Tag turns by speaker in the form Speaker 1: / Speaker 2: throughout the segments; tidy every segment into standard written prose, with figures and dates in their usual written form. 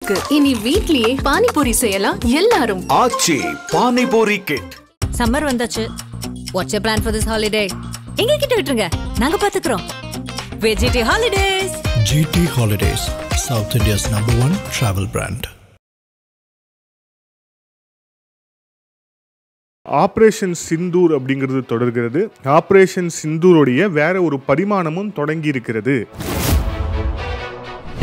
Speaker 1: இருக்கு. இனி வீட்லயே பானிபூரி செய்யலாம் எல்லாரும்.
Speaker 2: ஆச்சி பானிபூரி கிட்.
Speaker 3: சம்மர் வந்தாச்சு. What's your plan for this holiday? எங்க கிட்ட விட்டுருங்க, நாங்க பாத்துக்கிறோம். GT Holidays.
Speaker 4: GT Holidays, South India's #1 travel brand.
Speaker 5: Operation Sindoor அப்படிங்கிறது தொடர்கிறது. ஆபரேஷன் சிந்தூருடைய வேற ஒரு பரிமாணமும் தொடங்கி இருக்கிறது.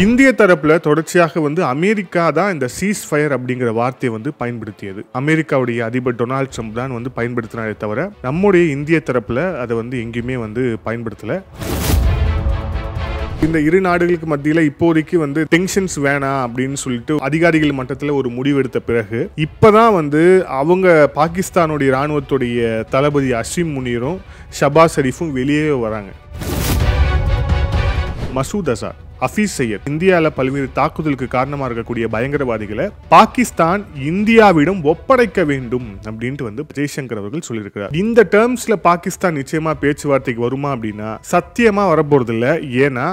Speaker 5: இந்திய தரப்புல தொடர்ச்சியாக அமெரிக்கா தான் இந்த சீஸ் ஃபயர் அப்படிங்கிற வார்த்தையை பயன்படுத்தியது. அமெரிக்காவுடைய அதிபர் டொனால்ட் ட்ரம்ப் தான் பயன்படுத்தினாரே தவிர நம்முடைய இந்திய தரப்புல அதை எங்கேயுமே பயன்படுத்தல. இந்த இரு நாடுகளுக்கு மத்தியில இப்போதைக்கு டென்ஷன்ஸ் வேணாம் அப்படின்னு சொல்லிட்டு அதிகாரிகள் மட்டத்தில் ஒரு முடிவெடுத்த பிறகு இப்பதான் அவங்க பாகிஸ்தானுடைய இராணுவத்துடைய தளபதி அசீம் முனீரும் ஷபாஸ் ஷரீஃபும் வெளியே வராங்க. மசூத் அசார், ஹஃபீஸ் சையத், இந்தியாவில் பல்வேறு தாக்குதலுக்கு காரணமாக இருக்கக்கூடிய பயங்கரவாதிகளை பாகிஸ்தான் இந்தியாவிடம் ஒப்படைக்க வேண்டும் அப்படின்ட்டு ஜெய்சங்கர் அவர்கள் சொல்லியிருக்கிறார். இந்த டேர்ம்ஸ்ல பாகிஸ்தான் நிச்சயமா பேச்சுவார்த்தைக்கு வருமா அப்படின்னா சத்தியமா வரப்போறதில்லை. ஏன்னா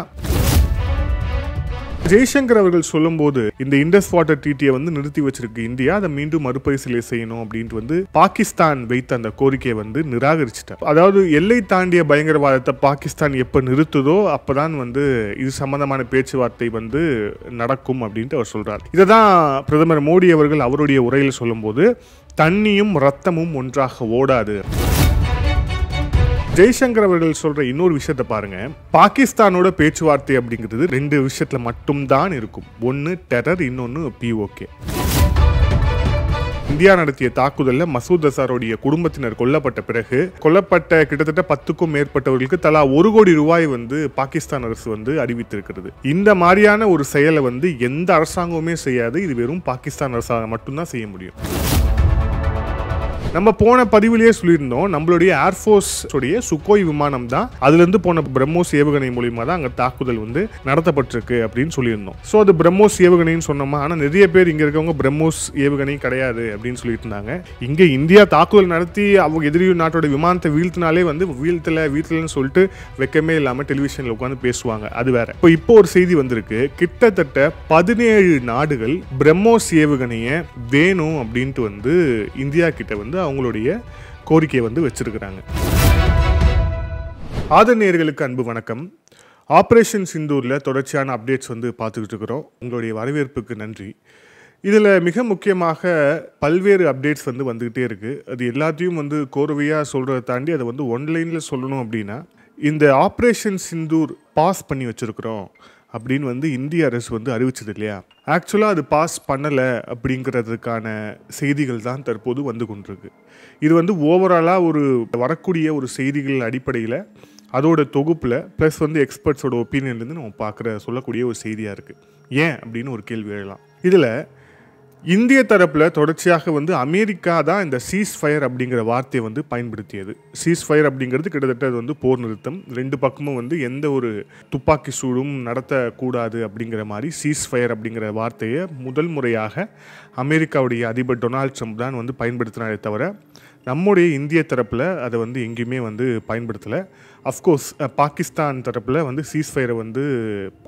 Speaker 5: ஜெய்சங்கர் அவர்கள் சொல்லும் போது இந்த இண்டஸ் வாட்டர் ட்ரீட்டியை நிறுத்தி வச்சிருக்கு இந்தியா, அதை மீண்டும் மறுபரிசீலனை செய்யணும் அப்படின்ட்டு பாகிஸ்தான் வைத்த அந்த கோரிக்கையை நிராகரிச்சிட்டார். அதாவது எல்லை தாண்டிய பயங்கரவாதத்தை பாகிஸ்தான் எப்ப நிறுத்துதோ அப்பதான் இது சம்பந்தமான பேச்சுவார்த்தை நடக்கும் அப்படின்ட்டு அவர் சொல்றார். இதைதான் பிரதமர் மோடி அவர்கள் அவருடைய உரையில் சொல்லும் போது தண்ணியும் ரத்தமும் ஒன்றாக ஓடாது. ஜெய்சங்கர் அவர்கள் சொல்ற இன்னொரு விஷயத்தை பாருங்க. பாகிஸ்தானோட பேச்சுவார்த்தை அப்படிங்கிறது ரெண்டு விஷயத்துல மட்டும்தான் இருக்கும். ஒன்னு டெரர், இன்னொன்னு POK. இந்தியா நடத்திய தாக்குதல்ல மசூத் அசாருடைய குடும்பத்தினர் கொல்லப்பட்ட பிறகு கொல்லப்பட்ட கிட்டத்தட்ட 10க்கும் மேற்பட்டவர்களுக்கு தலா 1 கோடி ரூபாய் பாகிஸ்தான் அரசு அறிவித்திருக்கிறது. இந்த மாதிரியான ஒரு செயலை எந்த அரசாங்கமுமே செய்யாது. இது வெறும் பாகிஸ்தான் அரசாங்கம் மட்டும்தான் செய்ய முடியும். நம்ம போன பதிவிலேயே சொல்லியிருந்தோம், நம்மளுடைய ஏர்ஃபோர்ஸ் உடைய சுக்கோய் விமானம் தான் அதுலேருந்து போன பிரம்மோஸ் ஏவுகணை மூலியமாக தான் அங்கே தாக்குதல் நடத்தப்பட்டிருக்கு அப்படின்னு சொல்லியிருந்தோம். ஸோ அது பிரம்மோஸ் ஏவுகணைன்னு சொன்னோமா, ஆனால் நிறைய பேர் இங்கே இருக்கவங்க பிரம்மோஸ் ஏவுகணை கிடையாது அப்படின்னு சொல்லிட்டு இருந்தாங்க. இங்கே இந்தியா தாக்குதல் நடத்தி அவங்க எதிரி நாட்டோட விமானத்தை வீழ்த்தினாலே வீழ்த்தலன்னு சொல்லிட்டு வெக்கமே இல்லாமல் டெலிவிஷனில் உட்காந்து பேசுவாங்க. அது வேற. இப்போ ஒரு செய்தி வந்திருக்கு. கிட்டத்தட்ட 17 நாடுகள் பிரம்மோஸ் ஏவுகணையை வேணும் அப்படின்ட்டு இந்தியா கிட்ட அவங்களுடைய கோரிக்கையை வச்சிருக்கிறாங்க. ஆதரநேயர்களுக்கு அன்பு வணக்கம். ஆபரேஷன் சிந்தூர்ல தொடர்ச்சியான அப்டேட்ஸ் பார்த்துக்கிட்டு இருக்கிறோம். உங்களுடைய வரவேற்புக்கு நன்றி. இதில் மிக முக்கியமாக பல்வேறு அப்டேட்ஸ் வந்துக்கிட்டே இருக்குது. அது எல்லாத்தையும் கோர்வையாக சொல்கிறத தாண்டி அதை ஒன்லைனில் சொல்லணும் அப்படின்னா, இந்த ஆப்ரேஷன் சிந்தூர் பாஸ் பண்ணி வச்சுருக்கிறோம் அப்படின்னு இந்திய அரசு அறிவிச்சது இல்லையா. ஆக்சுவலாக அது பாஸ் பண்ணலை அப்படிங்கிறதுக்கான செய்திகள் தான் தற்போது கொண்டிருக்கு. இது ஓவராலாக ஒரு வரக்கூடிய ஒரு செய்திகள் அடிப்படையில் அதோட தொகுப்பில் ப்ளஸ் எக்ஸ்பர்ட்ஸோட ஒப்பீனியன்லேருந்து நம்ம சொல்லக்கூடிய ஒரு செய்தியாக இருக்குது. ஏன் அப்படின்னு ஒரு கேள்வி எழலாம். இதில் இந்திய தரப்பில் தொடர்ச்சியாக அமெரிக்கா தான் இந்த சீஸ் ஃபயர் அப்படிங்கிற வார்த்தையை பயன்படுத்தியது. சீஸ் ஃபயர் அப்படிங்கிறது கிட்டத்தட்ட அது போர் நிறுத்தம். ரெண்டு பக்கமும் எந்த ஒரு துப்பாக்கி சூடும் நடத்தக்கூடாது அப்படிங்கிற மாதிரி சீஸ் ஃபயர் அப்படிங்கிற வார்த்தையை முதல் முறையாக அமெரிக்காவுடைய அதிபர் டொனால்ட் ட்ரம்ப் தான் பயன்படுத்தினாரே தவிர நம்முடைய இந்திய தரப்பில் அதை எங்கேயுமே பயன்படுத்தலை. அஃப்கோர்ஸ் பாகிஸ்தான் தரப்பில் சீஸ் ஃபயரை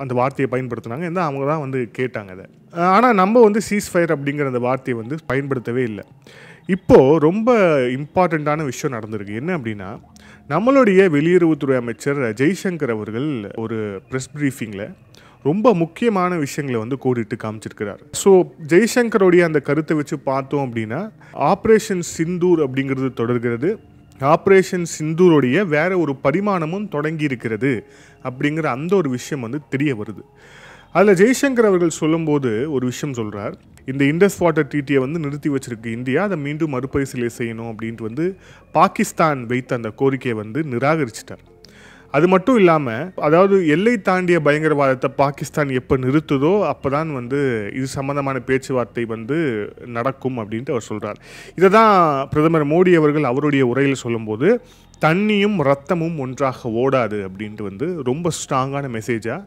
Speaker 5: அந்த வார்த்தையை பயன்படுத்தினாங்க. ஏன்னா அவங்க தான் கேட்டாங்க அதை. ஆனால் நம்ம சீஸ் ஃபயர் அப்படிங்கிற அந்த வார்த்தையை பயன்படுத்தவே இல்லை. இப்போது ரொம்ப இம்பார்ட்டண்ட்டான விஷயம் நடந்திருக்கு. என்ன அப்படின்னா, நம்மளுடைய வெளியுறவுத்துறை அமைச்சர் ஜெய்சங்கர் அவர்கள் ஒரு ப்ரெஸ் ப்ரீஃபிங்கில் ரொம்ப முக்கியமான விஷயங்களை கோடிட்டு காமிச்சிருக்கிறார். ஸோ ஜெய்சங்கருடைய அந்த கருத்தை வச்சு பார்த்தோம் அப்படின்னா, ஆப்ரேஷன் சிந்தூர் அப்படிங்கிறது தொடர்கிறது. ஆப்ரேஷன் சிந்தூருடைய வேற ஒரு பரிமாணமும் தொடங்கி இருக்கிறது அப்படிங்கிற அந்த ஒரு விஷயம் தெரிய வருது. அதில் ஜெய்சங்கர் அவர்கள் சொல்லும்போது ஒரு விஷயம் சொல்கிறார். இந்த இண்டஸ் வாட்டர் ட்ரீட்டியை நிறுத்தி வச்சிருக்கு இந்தியா, அதை மீண்டும் மறுபரிசீலனை செய்யணும் அப்படின்ட்டு பாகிஸ்தான் வைத்த அந்த கோரிக்கையை நிராகரிச்சிட்டார். அது மட்டும் இல்லாமல், அதாவது எல்லை தாண்டிய பயங்கரவாதத்தை பாகிஸ்தான் எப்போ நிறுத்துதோ அப்போ தான் இது சம்பந்தமான பேச்சுவார்த்தை நடக்கும் அப்படின்ட்டு அவர் சொல்கிறார். இதை தான் பிரதமர் மோடி அவர்கள் அவருடைய உரையில் சொல்லும்போது தண்ணியும் ரத்தமும் ஒன்றாக ஓடாது அப்படின்ட்டு ரொம்ப ஸ்ட்ராங்கான மெசேஜாக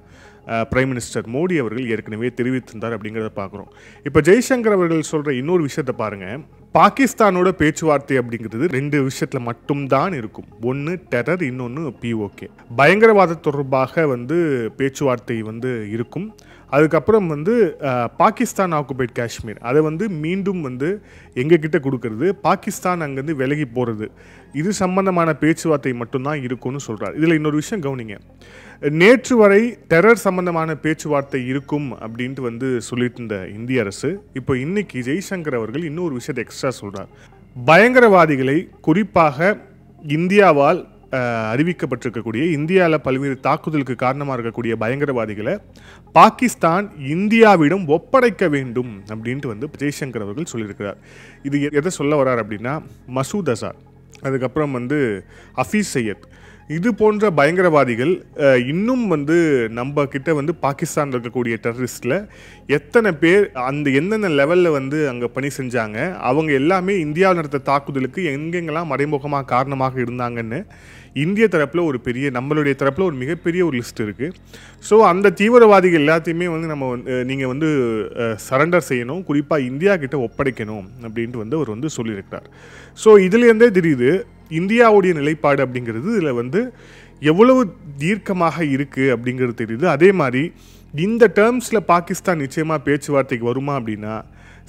Speaker 5: பிரைம் மினிஸ்டர் மோடி அவர்கள் ஏற்கனவே தெரிவித்திருந்தார் அப்படிங்கிறத பார்க்குறோம். இப்போ ஜெய்சங்கர் அவர்கள் சொல்கிற இன்னொரு விஷயத்தை பாருங்கள். பாகிஸ்தானோட பேச்சுவார்த்தை அப்படிங்கிறது ரெண்டு விஷயத்தில் மட்டும்தான் இருக்கும். ஒன்று டெரர், இன்னொன்று POK. பயங்கரவாத தொடர்பாக பேச்சுவார்த்தை இருக்கும். அதுக்கப்புறம் வந்து பாகிஸ்தான் ஆக்குபைட் காஷ்மீர் அதை வந்து மீண்டும் வந்து எங்ககிட்ட கொடுக்கறது, பாகிஸ்தான் அங்கேருந்து விலகி போகிறது, இது சம்பந்தமான பேச்சுவார்த்தை மட்டும்தான் இருக்கும்னு சொல்கிறார். இதில் இன்னொரு விஷயம் கவனிங்க, நேற்று வரை டெரர் சம்பந்தமான பேச்சுவார்த்தை இருக்கும் அப்படின்ட்டு வந்து சொல்லிட்டு இருந்த இந்திய அரசு இப்போ இன்னைக்கு ஜெய்சங்கர் அவர்கள் இன்னொரு விஷயத்தை எக்ஸ்ட்ரா சொல்கிறார். பயங்கரவாதிகளை குறிப்பாக இந்தியாவால் அறிவிக்கப்பட்டிருக்கக்கூடிய, இந்தியாவில் பல்வேறு தாக்குதலுக்கு காரணமாக இருக்கக்கூடிய பயங்கரவாதிகளை பாகிஸ்தான் இந்தியாவிடம் ஒப்படைக்க வேண்டும் அப்படின்ட்டு வந்து ஜெய்சங்கர் அவர்கள் சொல்லியிருக்கிறார். இது எதை சொல்ல வர்றார் அப்படின்னா, மசூத் அசார், அதுக்கப்புறம் வந்து ஹஃபீஸ் சையத், இது போன்ற பயங்கரவாதிகள் இன்னும் வந்து நம்ம கிட்ட வந்து பாகிஸ்தானில் இருக்கக்கூடிய டெரரிஸ்டில் எத்தனை பேர் அந்த எந்தெந்த லெவலில் வந்து அங்கே பணி செஞ்சாங்க, அவங்க எல்லாமே இந்தியாவில் நடத்த தாக்குதலுக்கு எங்கெங்கெல்லாம் மறைமுகமாக காரணமாக இருந்தாங்கன்னு இந்திய தரப்பில் ஒரு பெரிய, நம்மளுடைய தரப்பில் ஒரு மிகப்பெரிய ஒரு லிஸ்ட் இருக்குது. ஸோ அந்த தீவிரவாதிகள் எல்லாத்தையுமே வந்து நம்ம நீங்கள் வந்து சரண்டர் செய்யணும், குறிப்பாக இந்தியா கிட்ட ஒப்படைக்கணும் அப்படின்ட்டு வந்து அவர் வந்து சொல்லியிருக்கிறார். ஸோ இதுலேருந்தே தெரியுது இந்தியாவுடைய நிலைப்பாடு அப்படிங்கிறது இதில் வந்து எவ்வளவு தீர்க்கமாக இருக்குது அப்படிங்கிறது தெரியுது. அதே மாதிரி இந்த டேர்ம்ஸில் பாகிஸ்தான் நிச்சயமாக பேச்சுவார்த்தைக்கு வருமா அப்படின்னா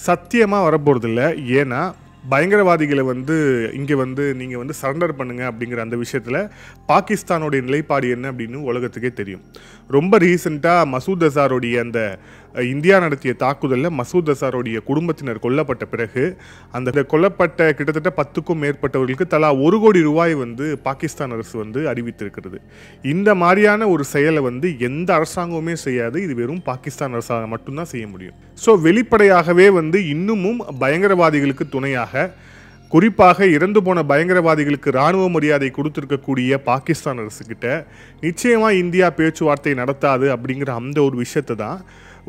Speaker 5: சத்தியமாக வரப்போகிறதில்ல. ஏன்னா பயங்கரவாதிகளை வந்து இங்கே வந்து நீங்கள் வந்து சரண்டர் பண்ணுங்க அப்படிங்கிற அந்த விஷயத்தில் பாகிஸ்தானுடைய நிலைப்பாடு என்ன அப்படின்னு உலகத்துக்கே தெரியும். ரொம்ப ரீசெண்டாக மசூத் அசாருடைய அந்த இந்தியா நடத்திய தாக்குதலில் மசூத் அசாருடைய குடும்பத்தினர் கொல்லப்பட்ட பிறகு அந்த கொல்லப்பட்ட கிட்டத்தட்ட 10க்கும் மேற்பட்டவர்களுக்கு தலா 1 கோடி ரூபாய் வந்து பாகிஸ்தான் அரசு வந்து அறிவித்திருக்கிறது. இந்த மாதிரியான ஒரு செயலை வந்து எந்த அரசாங்கமுமே செய்யாது, இது வெறும் பாகிஸ்தான் அரசாங்கம் மட்டும்தான் செய்ய முடியும். ஸோ வெளிப்படையாகவே வந்து இன்னமும் பயங்கரவாதிகளுக்கு துணையாக, குறிப்பாக இறந்து போன பயங்கரவாதிகளுக்கு இராணுவ மரியாதை கொடுத்துருக்கக்கூடிய பாகிஸ்தான் அரசுக்கிட்ட நிச்சயமாக இந்தியா பேச்சுவார்த்தை நடத்தாது அப்படிங்கிற அந்த ஒரு விஷயத்தை தான்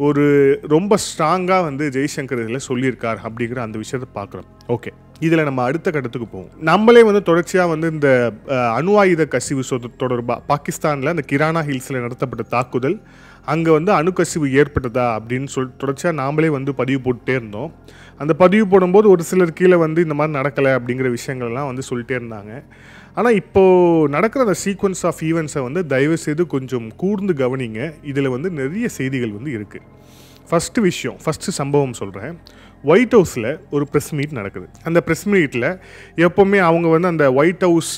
Speaker 5: ஒரு ரொம்ப ஸ்ட்ராங்காக வந்து ஜெய்சங்கர் இதில் சொல்லியிருக்கார் அப்படிங்கிற அந்த விஷயத்தை பார்க்குறோம். ஓகே, இதில் நம்ம அடுத்த கட்டத்துக்கு போவோம். நம்மளே வந்து தொடர்ச்சியாக வந்து இந்த அணு ஆயுத கசிவு தொடர்பாக பாகிஸ்தானில் அந்த கிரானா ஹில்ஸில் நடத்தப்பட்ட தாக்குதல், அங்கே வந்து அணுக்கசிவு ஏற்பட்டதா அப்படின்னு தொடர்ச்சியாக நாமளே வந்து பதிவு போட்டுட்டே இருந்தோம். அந்த பதிவு போடும்போது ஒரு சிலர் கீழே வந்து இந்த மாதிரி நடக்கலை அப்படிங்கிற விஷயங்கள்லாம் வந்து சொல்லிட்டே இருந்தாங்க. ஆனால் இப்போது நடக்கிற அந்த சீக்வன்ஸ் ஆஃப் ஈவெண்ட்ஸை வந்து தயவுசெய்து கொஞ்சம் கூர்ந்து கவனிங்க. இதில் வந்து நிறைய செய்திகள் வந்து இருக்குது. ஃபஸ்ட்டு சம்பவம் சொல்கிறேன். ஒயிட் ஹவுஸில் ஒரு ப்ரெஸ் மீட் நடக்குது. அந்த ப்ரெஸ் மீட்டில் எப்போவுமே அவங்க வந்து அந்த ஒயிட் ஹவுஸ்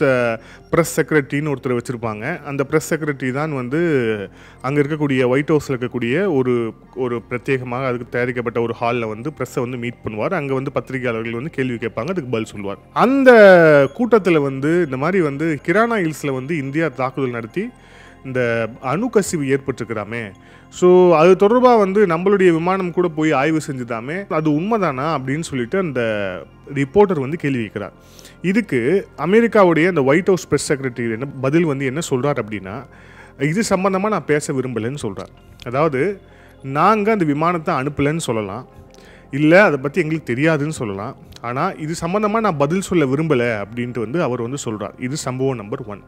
Speaker 5: ப்ரெஸ் செக்ரட்டரின்னு ஒருத்தர் வச்சுருப்பாங்க. அந்த ப்ரெஸ் செக்ரட்டரி தான் வந்து அங்கே இருக்கக்கூடிய ஒயிட் ஹவுஸில் இருக்கக்கூடிய ஒரு பிரத்யேகமாக அதுக்கு தயாரிக்கப்பட்ட ஒரு ஹாலில் வந்து ப்ரெஸ்ஸை வந்து மீட் பண்ணுவார். அங்கே வந்து பத்திரிகையாளர்கள் வந்து கேள்வி கேட்பாங்க, அதுக்கு பதில் சொல்லுவார். அந்த கூட்டத்தில் வந்து இந்த மாதிரி வந்து கிரானா ஹில்ஸில் வந்து இந்தியா தாக்குதல் நடத்தி இந்த அணுக்கசிவு ஏற்பட்டிருக்கிறாமே, ஸோ அது தொடர்பாக வந்து நம்மளுடைய விமானம் கூட போய் ஆய்வு செஞ்சுதாமே, அது உண்மைதானா அப்படின்னு சொல்லிட்டு அந்த ரிப்போர்ட்டர் வந்து கேள்வி கேட்குறார். இதுக்கு அமெரிக்காவுடைய அந்த ஒயிட் ஹவுஸ் ப்ரெஸ் செக்ரட்டரி பதில் வந்து என்ன சொல்கிறார் அப்படின்னா, இது சம்மந்தமாக நான் பேச விரும்பலைன்னு சொல்கிறார். அதாவது நாங்கள் அந்த விமானத்தை அனுப்பலைன்னு சொல்லலாம், இல்லை அதை பற்றி எங்களுக்கு தெரியாதுன்னு சொல்லலாம், ஆனால் இது சம்மந்தமாக நான் பதில் சொல்ல விரும்பலை அப்படின்ட்டு வந்து அவர் வந்து சொல்கிறார். இது சம்பவம் நம்பர் 1.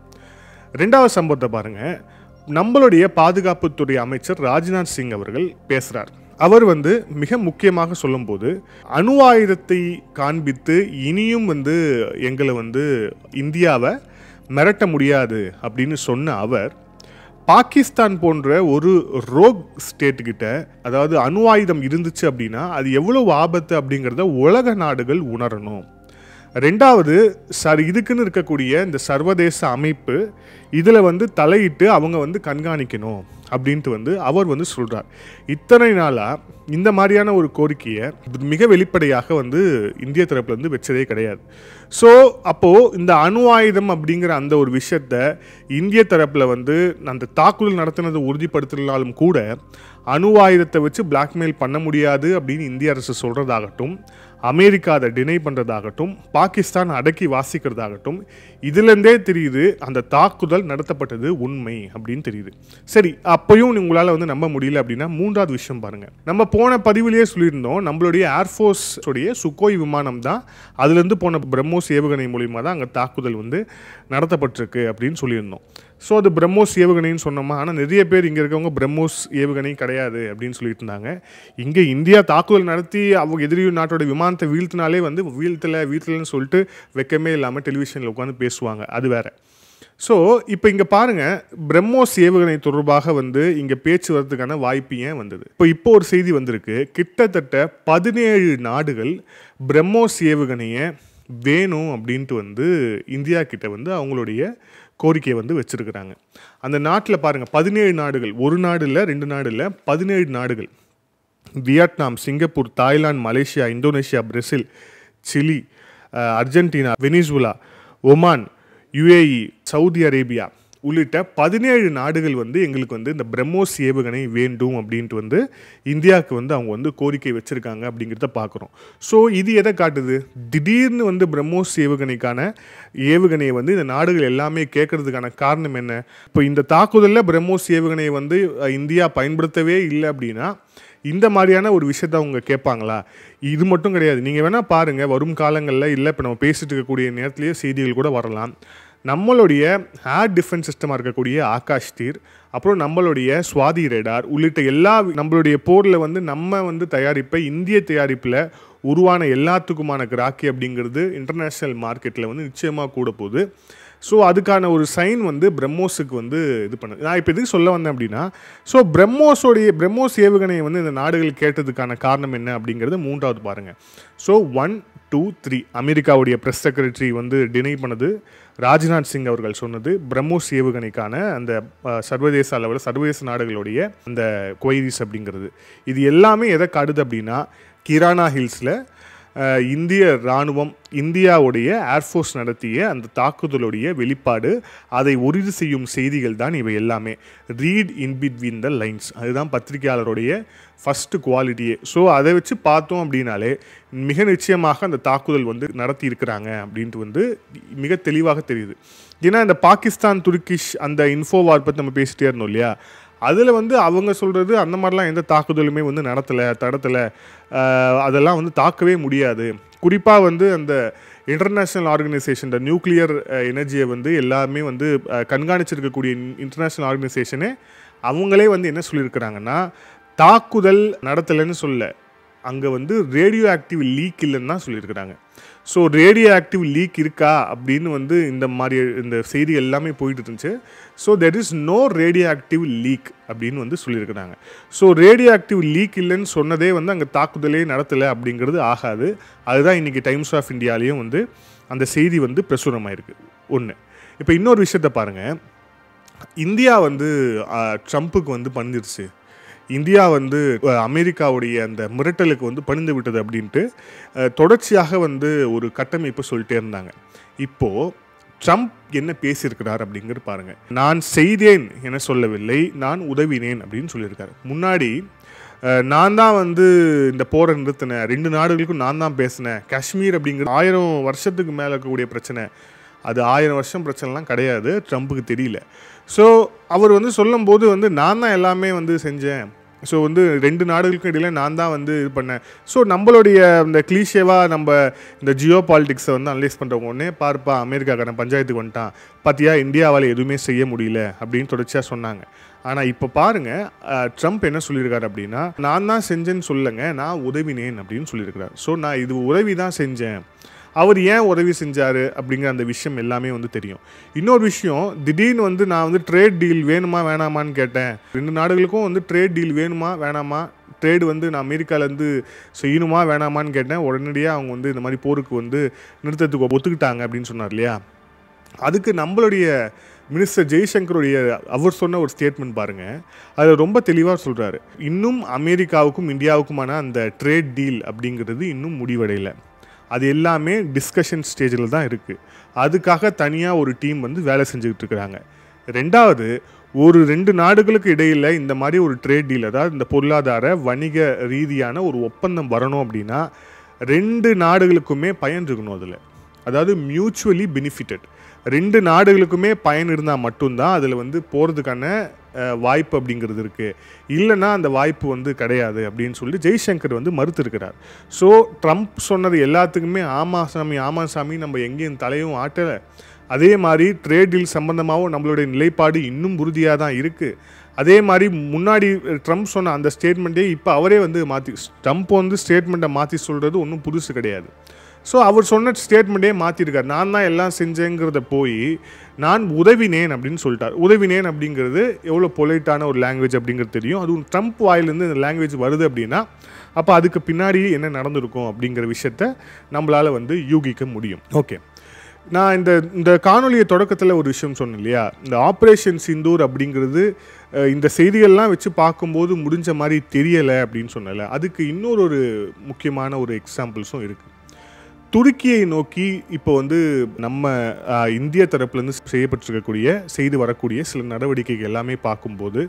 Speaker 5: 2வது சம்பவத்தை பாருங்கள். நம்மளுடைய பாதுகாப்புத்துறை அமைச்சர் ராஜ்நாத் சிங் அவர்கள் பேசுகிறார். அவர் வந்து மிக முக்கியமாக சொல்லும்போது, அணு ஆயுதத்தை காண்பித்து இனியும் வந்து எங்களை வந்து இந்தியாவை மிரட்ட முடியாது அப்படின்னு சொன்ன அவர், பாகிஸ்தான் போன்ற ஒரு ரோக் ஸ்டேட்டுக்கிட்ட, அதாவது அணு ஆயுதம் இருந்துச்சு அப்படின்னா அது எவ்வளவு ஆபத்து அப்படிங்கிறத உலக நாடுகள் உணரணும். 2வது, இதுக்குன்னு இருக்கக்கூடிய இந்த சர்வதேச அமைப்பு இதில் வந்து தலையிட்டு அவங்க வந்து கண்காணிக்கணும் அப்படின்ட்டு வந்து அவர் வந்து சொல்கிறார். இத்தனை நாளாக இந்த மாதிரியான ஒரு கோரிக்கையை மிக வெளிப்படையாக வந்து இந்திய தரப்புல இருந்து வச்சதே கிடையாது. ஸோ அப்போது இந்த அணு ஆயுதம் அப்படிங்கிற அந்த ஒரு விஷயத்த இந்திய தரப்பில் வந்து அந்த தாக்குதல் நடத்தினதை உறுதிப்படுத்தினாலும் கூட அணு ஆயுதத்தை வச்சு பிளாக்மெயில் பண்ண முடியாது அப்படின்னு இந்திய அரசு சொல்கிறதாகட்டும், அமெரிக்கா அதை டினை பண்ணுறதாகட்டும், பாகிஸ்தான் அடக்கி வாசிக்கிறதாகட்டும், இதுலேருந்தே தெரியுது அந்த தாக்குதல் நடத்தப்பட்டது உண்மை அப்படின்னு தெரியுது. சரி, அப்பையும் உங்களால் வந்து நம்ப முடியல அப்படின்னா 3வது விஷயம் பாருங்கள். நம்ம போன பதிவிலேயே சொல்லியிருந்தோம், நம்மளுடைய ஏர்ஃபோர்ஸ் உடைய சுக்கோய் விமானம் தான் அதுலேருந்து போன பிரம்மோஸ் ஏவுகணை மூலிமா தான் அங்கே தாக்குதல் வந்து நடத்தப்பட்டிருக்கு அப்படின்னு சொல்லியிருந்தோம். ஸோ அது பிரம்மோஸ் ஏவுகணைன்னு சொன்னோமா, ஆனால் நிறைய பேர் இங்கே இருக்கவங்க பிரம்மோஸ் ஏவுகணை கிடையாது அப்படின்னு சொல்லிட்டு இருந்தாங்க. இங்கே இந்தியா தாக்குதல் நடத்தி அவங்க எதிரி நாட்டோட விமானத்தை வீழ்த்தினாலே வந்து வீழ்த்தலைன்னு சொல்லிட்டு வெக்கமே இல்லாமல் டெலிவிஷனில் உட்காந்து பேசுவாங்க, அது வேற. ஸோ இப்போ இங்கே பாருங்கள், பிரம்மோஸ் ஏவுகணை தொடர்பாக வந்து இங்கே பேச்சு வர்றதுக்கான வாய்ப்பு ஏன் வந்தது? இப்போ ஒரு செய்தி வந்திருக்கு, கிட்டத்தட்ட 17 நாடுகள் பிரம்மோஸ் ஏவுகணையை வேணும் அப்படின்ட்டு வந்து இந்தியா கிட்ட வந்து அவங்களுடைய கோரிக்கையை வந்து வச்சுருக்கிறாங்க. அந்த நாட்டில் பாருங்கள், 17 நாடுகள், ஒரு நாடு இல்லை, 2 நாடு இல்லை, 17 நாடுகள். Vietnam, Singapore, Thailand, Malaysia, Indonesia, Brazil, Chile, Argentina, Venezuela, Oman, UAE, Saudi Arabia உள்ளிட்ட 17 நாடுகள் வந்து எங்களுக்கு வந்து இந்த பிரம்மோஸ் ஏவுகணை வேண்டும் அப்படின்ட்டு வந்து இந்தியாவுக்கு வந்து அவங்க வந்து கோரிக்கை வச்சுருக்காங்க அப்படிங்கிறத பார்க்குறோம். ஸோ இது எதை காட்டுது? திடீர்னு வந்து பிரம்மோஸ் ஏவுகணையை வந்து இந்த நாடுகள் எல்லாமே கேட்கறதுக்கான காரணம் என்ன? இப்போ இந்த தாக்குதலில் பிரம்மோஸ் ஏவுகணையை வந்து இந்தியா பயன்படுத்தவே இல்லை அப்படின்னா இந்த மாதிரியான ஒரு விஷயத்த அவங்க கேட்பாங்களா? இது மட்டும் கிடையாது, நீங்கள் வேணால் பாருங்கள், வரும் காலங்களில் இல்லை இப்போ நம்ம பேசிட்டு இருக்கக்கூடிய நேரத்துலேயே செய்திகள் கூட வரலாம். நம்மளுடைய ஏர் டிஃபென்ஸ் சிஸ்டமாக இருக்கக்கூடிய ஆகாஷ் தீர், அப்புறம் நம்மளுடைய ஸ்வாதி ரேடார் உள்ளிட்ட எல்லா நம்மளுடைய போரில் வந்து நம்ம வந்து தயாரிப்பை இந்திய தயாரிப்பில் உருவான எல்லாத்துக்குமான கிராக்கி அப்படிங்கிறது இன்டர்நேஷ்னல் மார்க்கெட்டில் வந்து நிச்சயமாக கூட போகுது. ஸோ அதுக்கான ஒரு சைன் வந்து பிரம்மோஸுக்கு வந்து இது பண்ணுது. நான் இப்போ எதுக்கு சொல்ல வந்தேன் அப்படின்னா, ஸோ பிரம்மோஸ் ஏவுகணையை வந்து இந்த நாடுகள் கேட்டதுக்கான காரணம் என்ன அப்படிங்கிறது மூன்றாவது பாருங்கள். ஸோ 1, 2, 3 அமெரிக்காவுடைய ப்ரெஸ் செக்ரட்டரி வந்து டினை பண்ணது, ராஜ்நாத் சிங் அவர்கள் சொன்னது, பிரம்மோஸ் ஏவுகணைக்கான அந்த சர்வதேச அளவில் சர்வதேச நாடுகளுடைய அந்த குவைரிஸ் அப்படிங்கிறது, இது எல்லாமே எதை காட்டுது அப்படின்னா, கிரானா ஹில்ஸில் இந்திய இராணுவம், இந்தியாவுடைய ஏர்ஃபோர்ஸ் நடத்திய அந்த தாக்குதலுடைய வெளிப்பாடு, அதை உறுதி செய்யும் செய்திகள் தான் இவை எல்லாமே. Read in between the lines, அதுதான் பத்திரிகையாளருடைய ஃபஸ்ட்டு குவாலிட்டியே. ஸோ அதை வச்சு பார்த்தோம் அப்படின்னாலே மிக நிச்சயமாக அந்த தாக்குதல் வந்து நடத்தி இருக்கிறாங்க அப்படின்ட்டு வந்து மிக தெளிவாக தெரியுது. ஏன்னா இந்த பாகிஸ்தான் துருக்கிஷ் அந்த இன்ஃபோவார் பற்றி நம்ம பேசிகிட்டே இருந்தோம் இல்லையா, அதில் வந்து அவங்க சொல்கிறது அந்த மாதிரிலாம் எந்த தாக்குதலுமே வந்து தடத்தலை, அதெல்லாம் வந்து தாக்கவே முடியாது. குறிப்பாக வந்து அந்த இன்டர்நேஷ்னல் ஆர்கனைசேஷன், இந்த நியூக்ளியர் எனர்ஜியை வந்து எல்லாமே வந்து கண்காணிச்சிருக்கக்கூடிய இன்டர்நேஷ்னல் ஆர்கனைசேஷனே அவங்களே வந்து என்ன சொல்லியிருக்கிறாங்கன்னா, தாக்குதல் நடத்தலைன்னு சொல்ல, அங்கே வந்து ரேடியோ ஆக்டிவ் லீக் இல்லைன்னு தான் சொல்லியிருக்கிறாங்க. ஸோ ரேடியோ ஆக்டிவ் லீக் இருக்கா அப்படின்னு வந்து இந்த செய்தி எல்லாமே போயிட்டு இருந்துச்சு. So there is no radio active leak அப்படின்னு வந்து சொல்லியிருக்கிறாங்க. ஸோ ரேடியோ ஆக்டிவ் லீக் இல்லைன்னு சொன்னதே வந்து அங்கே தாக்குதலே நடத்தலை அப்படிங்கிறது ஆகாது. அதுதான் இன்றைக்கி டைம்ஸ் ஆஃப் இந்தியாலேயும் வந்து அந்த செய்தி வந்து பிரசுரமாயிருக்கு. ஒன்று. இப்போ இன்னொரு விஷயத்த பாருங்கள், இந்தியா வந்து ட்ரம்ப்புக்கு வந்து பண்ணிருச்சு, இந்தியா வந்து அமெரிக்காவுடைய அந்த மிரட்டலுக்கு வந்து பணிந்து விட்டது அப்படின்ட்டு தொடர்ச்சியாக வந்து ஒரு கட்டமைப்பு சொல்லிட்டே இருந்தாங்க. இப்போது ட்ரம்ப் என்ன பேசியிருக்கிறார் அப்படிங்கிறது பாருங்கள். நான் செய்தேன் என சொல்லவில்லை, நான் உதவினேன் அப்படின்னு சொல்லியிருக்காரு. முன்னாடி நான் தான் வந்து இந்த போரை நிறுத்தினேன், 2 நாடுகளுக்கும் நான் தான் பேசினேன், காஷ்மீர் அப்படிங்கிறது 1000 வருஷத்துக்கு மேலே இருக்கக்கூடிய பிரச்சனை, அது 1000 வருஷம் பிரச்சனைலாம் கிடையாது, ட்ரம்ப்புக்கு தெரியல. ஸோ அவர் வந்து சொல்லும்போது வந்து நான் தான் எல்லாமே வந்து செஞ்சேன், ஸோ வந்து 2 நாடுகளுக்கும் இடையில் நான் தான் வந்து இது பண்ணேன். ஸோ நம்மளுடைய இந்த கிளீஷேவாக நம்ம இந்த ஜியோ பாலிட்டிக்ஸை வந்து அனலைஸ் பண்ணுறவங்க ஒன்றே பார்ப்பா, அமெரிக்காக்காரன் பஞ்சாயத்துக்கு வந்துட்டான், பார்த்தியா இந்தியாவால் எதுவுமே செய்ய முடியல அப்படின்னு தொடர்ச்சியாக சொன்னாங்க. ஆனால் இப்போ பாருங்கள், ட்ரம்ப் என்ன சொல்லியிருக்காரு அப்படின்னா, நான் தான் செஞ்சேன்னு சொல்லுங்க, நான் உதவினேன் அப்படின்னு சொல்லியிருக்கிறார். ஸோ நான் இது உதவி தான் செஞ்சேன், அவர் ஏன் உதவி செஞ்சார் அப்படிங்கிற அந்த விஷயம் எல்லாமே வந்து தெரியும். இன்னொரு விஷயம், திடீர்னு வந்து நான் வந்து ட்ரேட் டீல் வேணுமா வேணாமான்னு கேட்டேன், 2 நாடுகளுக்கும் வந்து ட்ரேட் டீல் வேணுமா வேணாமா, ட்ரேடு வந்து நான் அமெரிக்காவிலேருந்து செய்யணுமா வேணாமான்னு கேட்டேன், உடனடியாக அவங்க வந்து இந்த மாதிரி போருக்கு வந்து நிறுத்தத்துக்கு ஒத்துக்கிட்டாங்க அப்படின்னு சொன்னார் இல்லையா. அதுக்கு நம்மளுடைய மினிஸ்டர் ஜெய்சங்கருடைய அவர் சொன்ன ஒரு ஸ்டேட்மெண்ட் பாருங்கள், அதில் ரொம்ப தெளிவாக சொல்கிறாரு, இன்னும் அமெரிக்காவுக்கும் இந்தியாவுக்குமான அந்த ட்ரேட் டீல் அப்படிங்கிறது இன்னும் முடிவடையலை, அது எல்லாமே டிஸ்கஷன் ஸ்டேஜில் தான் இருக்குது, அதுக்காக தனியாக ஒரு டீம் வந்து வேலை செஞ்சுக்கிட்டு இருக்கிறாங்க. ரெண்டாவது, ஒரு 2 நாடுகளுக்கு இடையில் இந்த மாதிரி ஒரு ட்ரேட் டீல், அதாவது இந்த பொருளாதார வணிக ரீதியான ஒரு ஒப்பந்தம் வரணும் அப்படின்னா 2 நாடுகளுக்குமே பயன் இருக்கணும். அதில் அதாவது மியூச்சுவலி பெனிஃபிட்டட், 2 நாடுகளுக்குமே பயன் இருந்தால் மட்டும்தான் அதில் வந்து போகிறதுக்கான வாய்ப்பு அப்படிங்கிறது இருக்குது, இல்லைன்னா அந்த வாய்ப்பு வந்து கிடையாது அப்படின்னு சொல்லி ஜெய்சங்கர் வந்து மறுத்திருக்கிறார். ஸோ ட்ரம்ப் சொன்னது எல்லாத்துக்குமே ஆமாம் சாமி நம்ம எங்கேயும் தலையும் ஆட்டலை, அதே மாதிரி ட்ரேட் டீல் சம்பந்தமாகவும் நம்மளுடைய நிலைப்பாடு இன்னும் உறுதியாக தான் இருக்குது. அதே மாதிரி முன்னாடி ட்ரம்ப் சொன்ன அந்த ஸ்டேட்மெண்ட்டே இப்போ அவரே வந்து ட்ரம்ப் வந்து ஸ்டேட்மெண்ட்டை மாற்றி சொல்கிறது ஒன்றும் புதுசு கிடையாது. ஸோ அவர் சொன்ன ஸ்டேட்மெண்ட்டே மாற்றிருக்கார். நான் தான் எல்லாம் செஞ்சேங்கிறத போய் நான் உதவினேன் அப்படின்னு சொல்லிட்டார். உதவினேன் அப்படிங்கிறது எவ்வளோ பொலைட்டான ஒரு லாங்குவேஜ் அப்படிங்கிறது தெரியும். அதுவும் ட்ரம்ப் வாயிலேருந்து இந்த லாங்குவேஜ் வருது அப்படின்னா அப்போ அதுக்கு பின்னாடி என்ன நடந்திருக்கும் அப்படிங்கிற விஷயத்த நம்மளால் வந்து யூகிக்க முடியும். ஓகே, நான் இந்த காணொலியை தொடக்கத்தில் ஒரு விஷயம் சொன்னேன் இல்லையா, இந்த ஆப்ரேஷன் சிந்தூர் அப்படிங்கிறது இந்த செய்திகள்லாம் வச்சு பார்க்கும்போது முடிஞ்ச மாதிரி தெரியலை அப்படின்னு சொன்னல, அதுக்கு இன்னொரு முக்கியமான ஒரு எக்ஸாம்பிள்ஸும் இருக்குது. துருக்கியை நோக்கி இப்போ வந்து நம்ம இந்திய தரப்புலேருந்து செய்யப்பட்டிருக்கக்கூடிய செய்து வரக்கூடிய சில நடவடிக்கைகள் எல்லாமே பார்க்கும்போது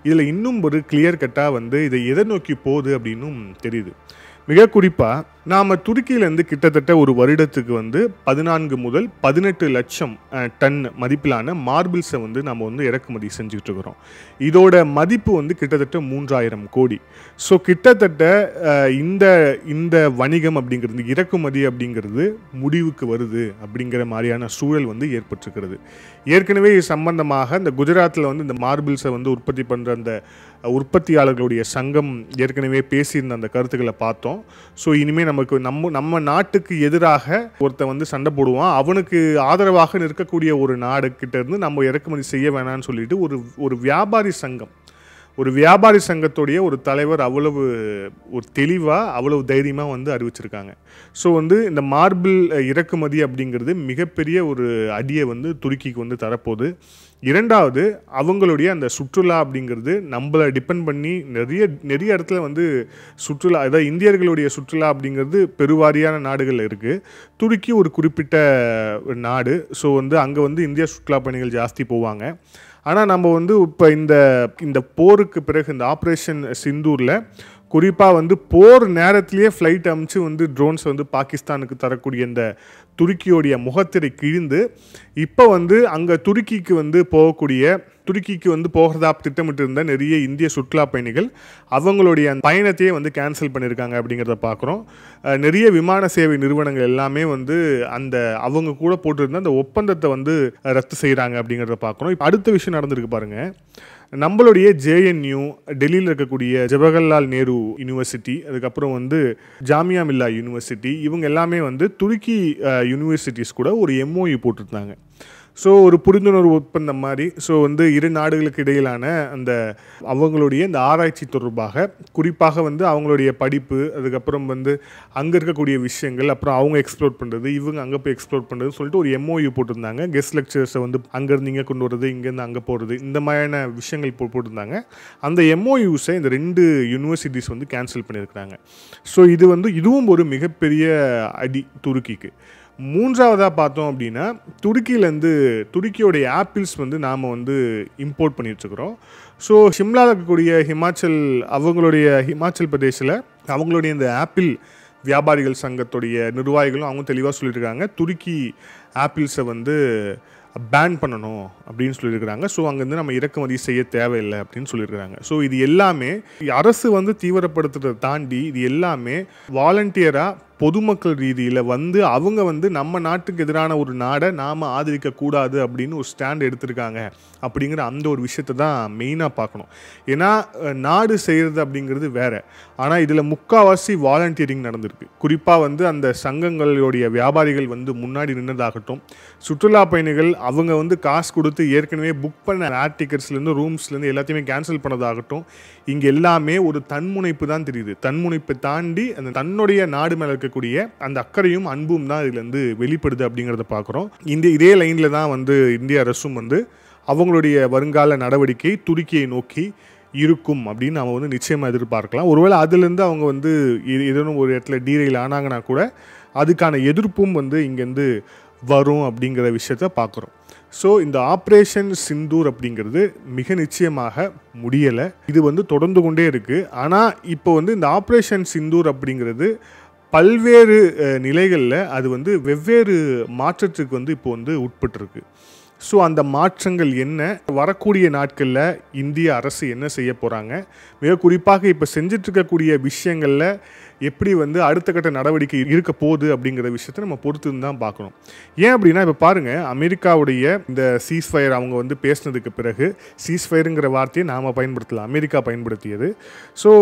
Speaker 5: இதில் இன்னும் ஒரு கிளியர் கட்டாக வந்து இதை எதை நோக்கி போகுது அப்படின்னும் தெரியுது. மிக குறிப்பாக நாம் துருக்கியிலேருந்து கிட்டத்தட்ட ஒரு வருடத்துக்கு வந்து 14 முதல் 18 லட்சம் டன் மதிப்பிலான மார்பிள்ஸை வந்து நம்ம வந்து இறக்குமதி செஞ்சுக்கிட்டு இருக்கிறோம். இதோட மதிப்பு வந்து கிட்டத்தட்ட 3000 கோடி. ஸோ கிட்டத்தட்ட இந்த வணிகம் அப்படிங்கிறது, இறக்குமதி அப்படிங்கிறது முடிவுக்கு வருது அப்படிங்கிற மாதிரியான சூழல் வந்து ஏற்பட்டிருக்கிறது. ஏற்கனவே இது சம்பந்தமாக இந்த குஜராத்தில் வந்து இந்த மார்பிள்ஸை வந்து உற்பத்தி பண்ணுற அந்த உற்பத்தியாளர்களுடைய சங்கம் ஏற்கனவே பேசியிருந்த அந்த கருத்துக்களை பார்த்தோம். ஸோ இனிமேல் நமக்கு நம்ம நாட்டுக்கு எதிராக ஒருத்தன் வந்து சண்டை போடுவான், அவனுக்கு ஆதரவாக நிற்கக்கூடிய ஒரு நாடுகிட்ட இருந்து நம்ம இறக்குமதி செய்ய வேணான்னு சொல்லிட்டு ஒரு வியாபாரி சங்கத்துடைய ஒரு தலைவர் அவ்வளவு ஒரு தெளிவாக அவ்வளவு தைரியமாக வந்து அறிவிச்சிருக்காங்க. ஸோ வந்து இந்த மார்பிள் இறக்குமதி அப்படிங்கிறது மிகப்பெரிய ஒரு அடியை வந்து துருக்கிக்கு வந்து தரப்போகுது. இரண்டாவது, அவங்களுடைய அந்த சுற்றுலா அப்படிங்கிறது நம்மளை டிபெண்ட் பண்ணி நிறைய இடத்துல வந்து சுற்றுலா, அதாவது இந்தியர்களுடைய சுற்றுலா அப்படிங்கிறது பெருவாரியான நாடுகளில் இருக்குது. துருக்கி ஒரு குறிப்பிட்ட நாடு. ஸோ வந்து அங்கே வந்து இந்திய சுற்றுலா பயணிகள் ஜாஸ்தி போவாங்க. ஆனால் நம்ம வந்து இப்போ இந்த போருக்கு பிறகு இந்த ஆப்ரேஷன் சிந்தூரில் குறிப்பாக வந்து போர் நேரத்திலேயே ஃப்ளைட் அமைச்சு வந்து ட்ரோன்ஸ் வந்து பாகிஸ்தானுக்கு தரக்கூடிய இந்த துருக்கியோடைய முகத்திரை கிழிந்து இப்போ வந்து அங்கே துருக்கிக்கு வந்து போகிறதா திட்டமிட்டு இருந்த நிறைய இந்திய சுற்றுலா பயணிகள் அவங்களுடைய பயணத்தையே வந்து கேன்சல் பண்ணியிருக்காங்க அப்படிங்கிறத பார்க்குறோம். நிறைய விமான சேவை நிறுவனங்கள் எல்லாமே வந்து அவங்க கூட போட்டிருந்த அந்த ஒப்பந்தத்தை வந்து ரத்து செய்கிறாங்க அப்படிங்கிறத பார்க்குறோம். இப்போ அடுத்த விஷயம் நடந்திருக்கு பாருங்கள். நம்மளுடைய JNU, டெல்லியில் இருக்கக்கூடிய ஜவஹர்லால் நேரு யூனிவர்சிட்டி, அதுக்கப்புறம் வந்து ஜாமியா மில்லா யூனிவர்சிட்டி, இவங்க எல்லாமே வந்து துருக்கி யூனிவர்சிட்டிஸ் கூட ஒரு MOU போட்டிருந்தாங்க. ஸோ ஒரு புரிந்துணர்வு ஒப்பந்தம் மாதிரி. ஸோ வந்து இரு நாடுகளுக்கு இடையிலான அவங்களுடைய இந்த ஆராய்ச்சி தொடர்பாக, குறிப்பாக வந்து அவங்களுடைய படிப்பு, அதுக்கப்புறம் வந்து அங்கே இருக்கக்கூடிய விஷயங்கள், அப்புறம் அவங்க எக்ஸ்ப்ளோர் பண்ணுறது, இவங்க அங்கே போய் எக்ஸ்ப்ளோர் பண்ணுறது சொல்லிட்டு ஒரு MOU போட்டிருந்தாங்க. கெஸ்ட் லெக்சர்ஸை வந்து அங்கேருந்து இங்கே கொண்டு வர்றது, இங்கேருந்து அங்கே போகிறது, இந்த மாதிரியான விஷயங்கள் போட்டிருந்தாங்க. அந்த MOUஸை இந்த 2 யூனிவர்சிட்டிஸ் வந்து கேன்சல் பண்ணியிருக்கிறாங்க. ஸோ இதுவும் ஒரு மிகப்பெரிய அடி துருக்கிக்கு. மூன்றாவதாக பார்த்தோம் அப்படின்னா, துருக்கியோடைய ஆப்பிள்ஸ் வந்து நாம் வந்து இம்போர்ட் பண்ணிட்டுருக்குறோம். ஸோ ஷிம்லாவில் இருக்கக்கூடிய ஹிமாச்சல் பிரதேசில் அவங்களுடைய இந்த ஆப்பிள் வியாபாரிகள் சங்கத்துடைய நிர்வாகிகளும் அவங்க தெளிவாக சொல்லியிருக்காங்க, துருக்கி ஆப்பிள்ஸை வந்து பேன் பண்ணணும் அப்படின்னு சொல்லியிருக்கிறாங்க. ஸோ அங்கேருந்து நம்ம இறக்குமதி செய்ய தேவையில்லை அப்படின்னு சொல்லியிருக்கிறாங்க. ஸோ இது எல்லாமே அரசு வந்து தீவிரப்படுத்துறதை தாண்டி இது எல்லாமே வாலண்டியராக பொதுமக்கள் ரீதியில் வந்து அவங்க வந்து நம்ம நாட்டுக்கு எதிரான ஒரு நாடை நாம் ஆதரிக்கக்கூடாது அப்படின்னு ஒரு ஸ்டாண்ட் எடுத்திருக்காங்க அப்படிங்கிற அந்த ஒரு விஷயத்தை தான் மெயினாக பார்க்கணும். ஏன்னா நாடு செய்கிறது அப்படிங்கிறது வேறு, ஆனால் இதில் முக்கால்வாசி வாலண்டியரிங் நடந்திருக்கு. குறிப்பாக வந்து அந்த சங்கங்களுடைய வியாபாரிகள் வந்து முன்னாடி நின்றதாகட்டும், சுற்றுலா பயணிகள் அவங்க வந்து காசு கொடுத்து ஏற்கனவே புக் பண்ண ஏர் டிக்கெட்ஸ்லேருந்து ரூம்ஸ்லேருந்து எல்லாத்தையுமே கேன்சல் பண்ணதாகட்டும், இங்கே எல்லாமே ஒரு தன்முனைப்பு தான் தெரியுது. தன்முனைப்பை தாண்டி அந்த தன்னுடைய நாடு மேலே இருக்கக்கூடிய அந்த அக்கறையும் அன்பும் தான் இதுலேருந்து வெளிப்படுது அப்படிங்கிறத பார்க்குறோம். இதே லைனில் தான் வந்து இந்திய அரசும் வந்து அவங்களுடைய வருங்கால நடவடிக்கை துருக்கியை நோக்கி இருக்கும் அப்படின்னு நம்ம வந்து நிச்சயமாக எதிர்பார்க்கலாம். ஒருவேளை அதுலேருந்து அவங்க வந்து ஏதேனும் ஒரு இடத்துல டீரெயில் ஆனாங்கன்னா கூட அதுக்கான எதிர்ப்பும் வந்து இங்கேருந்து வரும் அப்படிங்கிற விஷயத்த பார்க்குறோம். ஸோ இந்த ஆப்ரேஷன் சிந்தூர் அப்படிங்கிறது மிக நிச்சயமாக முடியலை. இது வந்து தொடர்ந்து கொண்டே இருக்குது. ஆனால் இப்போ வந்து இந்த ஆப்ரேஷன் சிந்தூர் அப்படிங்கிறது பல்வேறு நிலைகளில் அது வந்து வெவ்வேறு மாற்றத்துக்கு வந்து இப்போ வந்து உட்பட்டிருக்கு. ஸோ அந்த மாற்றங்கள் என்ன, வரக்கூடிய நாட்களில் இந்திய அரசு என்ன செய்ய போகிறாங்க, மிக குறிப்பாக இப்போ செஞ்சிட்ருக்கக்கூடிய விஷயங்களில் எப்படி வந்து அடுத்த கட்ட நடவடிக்கை இருக்க போகுது அப்படிங்கிற விஷயத்தை நம்ம பொறுத்து தான் பார்க்கணும். ஏன் அப்படின்னா இப்போ பாருங்கள், அமெரிக்காவுடைய இந்த சீஸ்ஃபயர் அவங்க வந்து பேசினதுக்கு பிறகு சீஸ்ஃபயருங்கிற வார்த்தையை நாம் பயன்படுத்தலாம், அமெரிக்கா பயன்படுத்தியது. ஸோ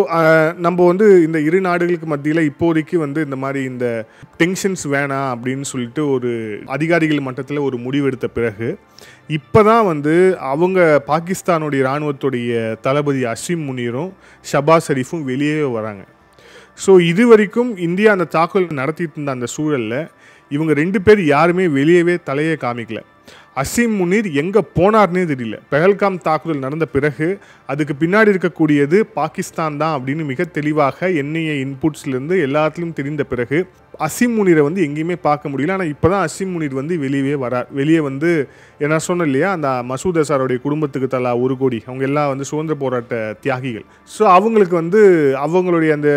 Speaker 5: நம்ம வந்து இந்த இரு நாடுகளுக்கு மத்தியில் இப்போதைக்கு வந்து இந்த மாதிரி இந்த டென்ஷன்ஸ் வேணாம் அப்படின்னு சொல்லிட்டு ஒரு அதிகாரிகள் மட்டத்தில் ஒரு முடிவெடுத்த பிறகு இப்போ தான் வந்து அவங்க பாகிஸ்தானுடைய இராணுவத்துடைய தளபதி அசீம் முனீரும் ஷபாஸ் ஷெரீஃபும் வெளியே வராங்க. ஸோ இது வரைக்கும் இந்தியா அந்த தாக்குதல் நடத்திட்டு இருந்த அந்த சூழலில் இவங்க 2 பேர் யாருமே வெளியவே தலையே காமிக்கல. அசீம் முனீர் எங்கே போனார்னே தெரியல. பெஹல்காம் தாக்குதல் நடந்த பிறகு அதுக்கு பின்னாடி இருக்கக்கூடியது பாகிஸ்தான் தான் அப்படின்னு மிக தெளிவாக என்ஐஏ இன்புட்ஸ்லேருந்து எல்லாத்துலேயும் தெரிந்த பிறகு அசீம் முனீரை வந்து எங்கேயுமே பார்க்க முடியல. ஆனால் இப்போ தான் அசீம் முனீர் வந்து வெளியே வரார். வெளியே வந்து என்ன சொன்னேன் இல்லையா, அந்த மசூத் அசாருடைய குடும்பத்துக்கு தலா 1 கோடி, அவங்க எல்லாம் வந்து சுதந்திர போராட்ட தியாகிகள். ஸோ அவங்களுக்கு வந்து அவங்களுடைய அந்த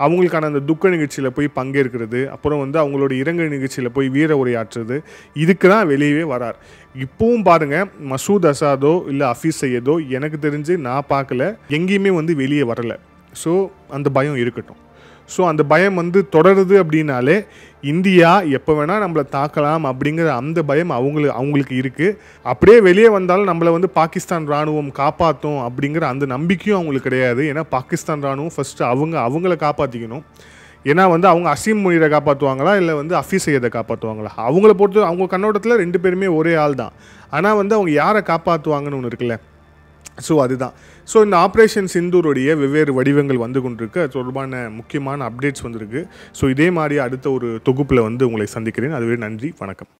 Speaker 5: அவங்களுக்கான அந்த துக்க நிகழ்ச்சியில் போய் பங்கேற்கிறது, அப்புறம் வந்து அவங்களுடைய இரங்கல் நிகழ்ச்சியில் போய் வீர உரையாற்றுறது, இதுக்கு தான் வெளியவே வரார். இப்போவும் பாருங்கள், மசூத் அசாதோ இல்லை ஹஃபீஸ் சையதோ எனக்கு தெரிஞ்சு நான் பார்க்கல, எங்கேயுமே வந்து வெளியே வரலை. ஸோ அந்த பயம் இருக்கட்டும். ஸோ அந்த பயம் வந்து தொடருது அப்படின்னாலே இந்தியா எப்போ வேணால் நம்மளை தாக்கலாம் அப்படிங்கிற அந்த பயம் அவங்களுக்கு இருக்குது. அப்படியே வெளியே வந்தாலும் நம்மளை வந்து பாகிஸ்தான் இராணுவம் காப்பாற்றும் அப்படிங்கிற அந்த நம்பிக்கையும் அவங்களுக்கு கிடையாது. ஏன்னா பாகிஸ்தான் இராணுவம் ஃபஸ்ட்டு அவங்கள காப்பாற்றிக்கணும். ஏன்னா வந்து அவங்க அசீம் முனீரை காப்பாற்றுவாங்களா இல்லை வந்து ஹஃபீஸ் சையதை காப்பாற்றுவாங்களா? அவங்கள பொறுத்து அவங்க கண்ணோட்டத்தில் 2 பேருமே ஒரே ஆள் தான். ஆனால் வந்து அவங்க யாரை காப்பாற்றுவாங்கன்னு ஒன்று இருக்குல்ல. ஸோ அதுதான். ஸோ இந்த ஆப்ரேஷன் சிந்தூருடைய வெவ்வேறு வடிவங்கள் வந்து கொண்டிருக்கு. அது தொடர்பான முக்கியமான அப்டேட்ஸ் வந்திருக்கு. ஸோ இதே மாதிரி அடுத்த ஒரு தொகுப்பில் வந்து உங்களை சந்திக்கிறேன். அதுவே நன்றி, வணக்கம்.